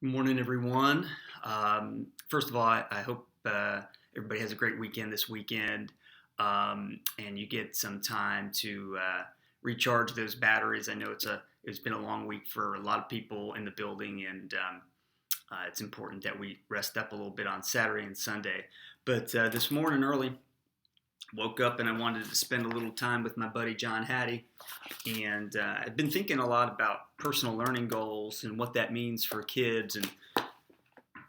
Good morning, everyone. First of all, I hope everybody has a great weekend this weekend, and you get some time to recharge those batteries. I know it's been a long week for a lot of people in the building, and it's important that we rest up a little bit on Saturday and Sunday. But this morning early, woke up and I wanted to spend a little time with my buddy John Hattie, and I've been thinking a lot about personal learning goals and what that means for kids. And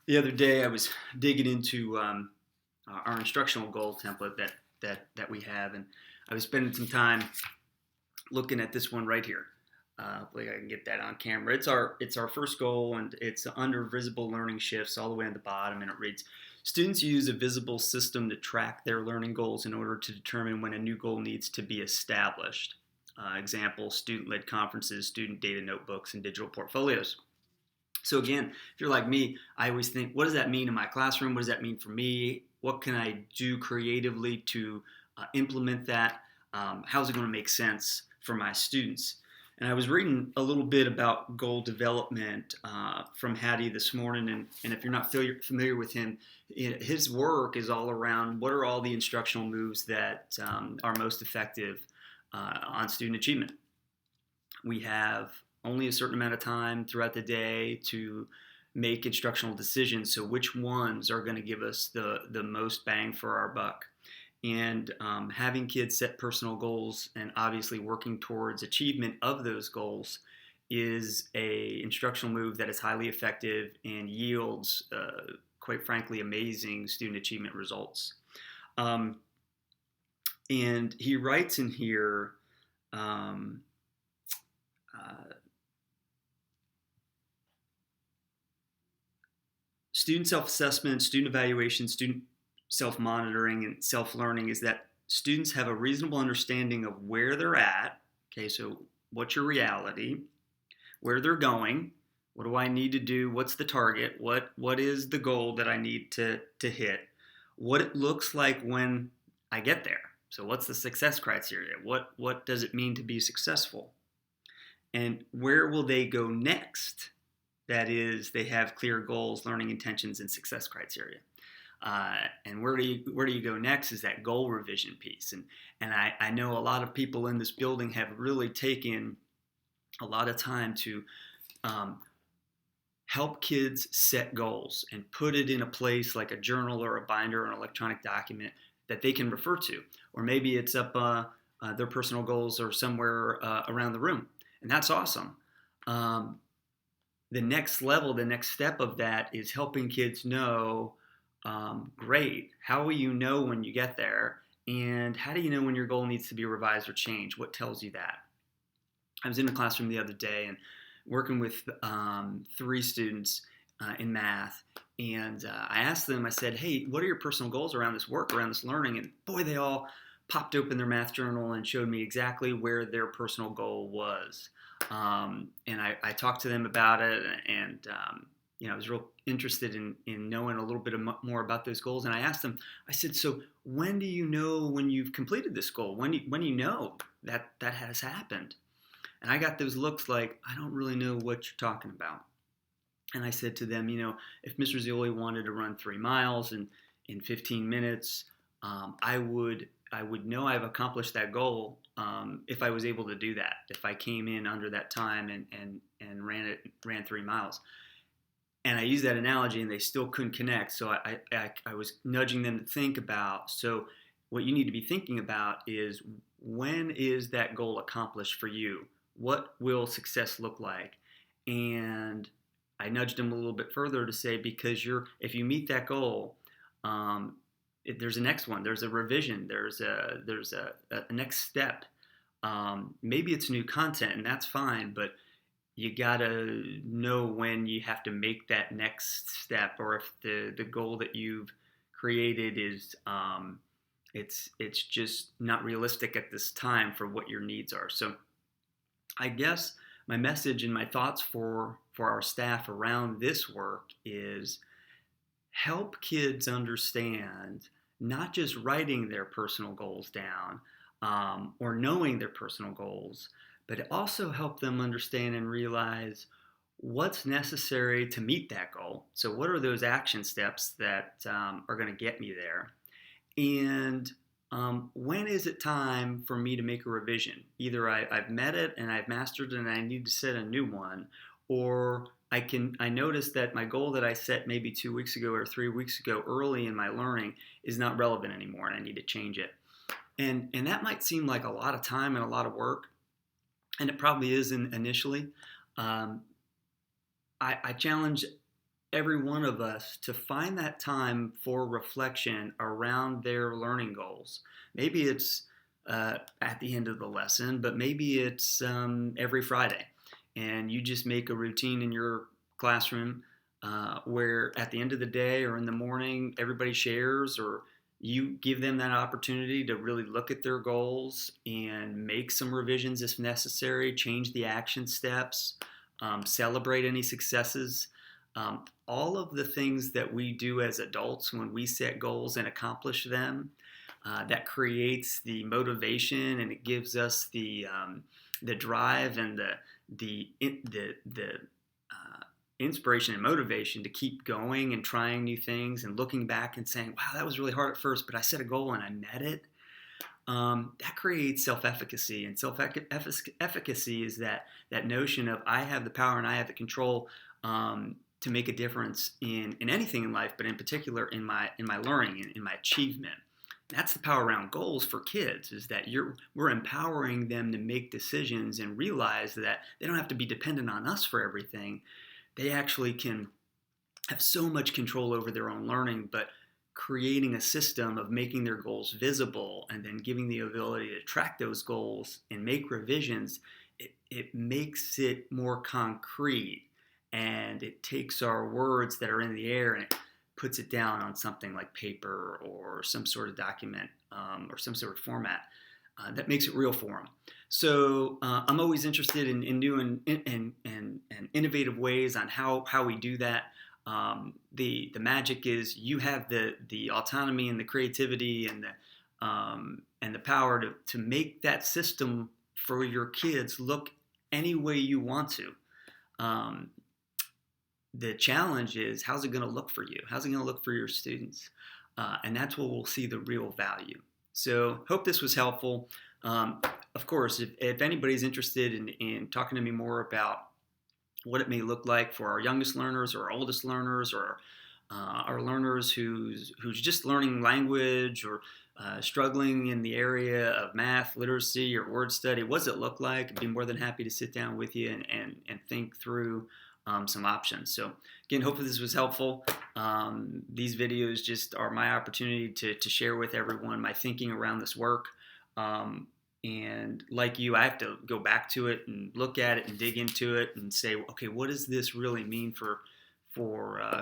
the other day, I was digging into our instructional goal template that we have, and I was spending some time looking at this one right here. Hopefully, I can get that on camera. It's our first goal, and it's under visible learning shifts all the way on the bottom, and it reads: Students use a visible system to track their learning goals in order to determine when a new goal needs to be established. Example: student-led conferences, student data notebooks, and digital portfolios. So again, if you're like me, I always think, what does that mean in my classroom? What does that mean for me? What can I do creatively to implement that? How's it going to make sense for my students? And I was reading a little bit about goal development from Hattie this morning. And if you're not familiar with him, his work is all around what are all the instructional moves that are most effective on student achievement. We have only a certain amount of time throughout the day to make instructional decisions. So which ones are going to give us the most bang for our buck? And having kids set personal goals and obviously working towards achievement of those goals is a instructional move that is highly effective and yields, quite frankly, amazing student achievement results. Um, and he writes in here, um, uh, student self-assessment, student evaluation, student self-monitoring, and self-learning is that students have a reasonable understanding of where they're at. Okay, so what's your reality? Where they're going? What do I need to do? What's the target? What is the goal that I need to hit? What it looks like when I get there. So what's the success criteria? What does it mean to be successful? And where will they go next? That is, they have clear goals, learning intentions, and success criteria. And where do you go next is that goal revision piece. And I know a lot of people in this building have really taken a lot of time to um, help kids set goals and put it in a place like a journal or a binder or an electronic document that they can refer to. Or maybe it's up their personal goals or somewhere around the room. And that's awesome. Um, the next level, the next step of that is helping kids know, great, how will you know when you get there? And how do you know when your goal needs to be revised or changed? What tells you that? I was in a classroom the other day and working with three students in math. And I asked them, I said, hey, what are your personal goals around this work, around this learning? And boy, they all popped open their math journal and showed me exactly where their personal goal was. And I talked to them about it, and I was real interested in knowing a little bit more about those goals. And I asked them, I said, so when do you know when you've completed this goal? When do you know that that has happened? And I got those looks like, I don't really know what you're talking about. And I said to them, if Mr. Zioli wanted to run 3 miles in 15 minutes, I would know I've accomplished that goal if I was able to do that. If I came in under that time and ran 3 miles. And I used that analogy, and they still couldn't connect. So I was nudging them to think about. So what you need to be thinking about is, when is that goal accomplished for you? What will success look like? And I nudged them a little bit further to say, because if you meet that goal, there's a next one. There's a revision. There's a next step. Maybe it's new content, and that's fine, but you gotta know when you have to make that next step, or if the goal that you've created is it's just not realistic at this time for what your needs are. So I guess my message and my thoughts for our staff around this work is, help kids understand, not just writing their personal goals down or knowing their personal goals, but also help them understand and realize what's necessary to meet that goal. So, what are those action steps that are going to get me there? And when is it time for me to make a revision? Either I've met it and I've mastered it and I need to set a new one, or I notice that my goal that I set maybe 2 weeks ago or 3 weeks ago early in my learning is not relevant anymore and I need to change it. And that might seem like a lot of time and a lot of work, and it probably is initially. Um, I challenge every one of us to find that time for reflection around their learning goals. Maybe it's at the end of the lesson, but maybe it's every Friday. And you just make a routine in your classroom where at the end of the day or in the morning, everybody shares, or you give them that opportunity to really look at their goals and make some revisions if necessary, change the action steps, celebrate any successes. All of the things that we do as adults when we set goals and accomplish them, that creates the motivation and it gives us the drive and the inspiration and motivation to keep going and trying new things and looking back and saying, wow, that was really hard at first, but I set a goal and I met it. That creates self-efficacy, and self-efficacy is that notion of I have the power and I have the control to make a difference in anything in life, but in particular in my learning and in my achievement. That's the power around goals for kids, is that we're empowering them to make decisions and realize that they don't have to be dependent on us for everything. They actually can have so much control over their own learning, but creating a system of making their goals visible and then giving the ability to track those goals and make revisions, it makes it more concrete, and it takes our words that are in the air and it puts it down on something like paper or some sort of document or some sort of format that makes it real for them. So I'm always interested in new and innovative ways on how we do that. The magic is you have the autonomy and the creativity and the power to make that system for your kids look any way you want to. The challenge is, how's it going to look for you? How's it going to look for your students? And that's where we'll see the real value. So hope this was helpful. Of course, if anybody's interested in talking to me more about what it may look like for our youngest learners or our oldest learners, or our learners who's just learning language or struggling in the area of math, literacy, or word study, what does it look like? I'd be more than happy to sit down with you and think through some options. So again, hopefully this was helpful. These videos just are my opportunity to share with everyone my thinking around this work. And like you, I have to go back to it and look at it and dig into it and say, okay, what does this really mean for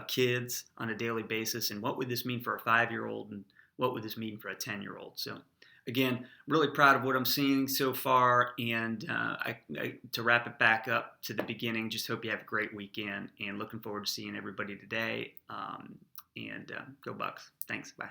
kids on a daily basis? And what would this mean for a 5-year-old? And what would this mean for a 10-year-old? So again, really proud of what I'm seeing so far. And to wrap it back up to the beginning, just hope you have a great weekend and looking forward to seeing everybody today. And go Bucks. Thanks. Bye.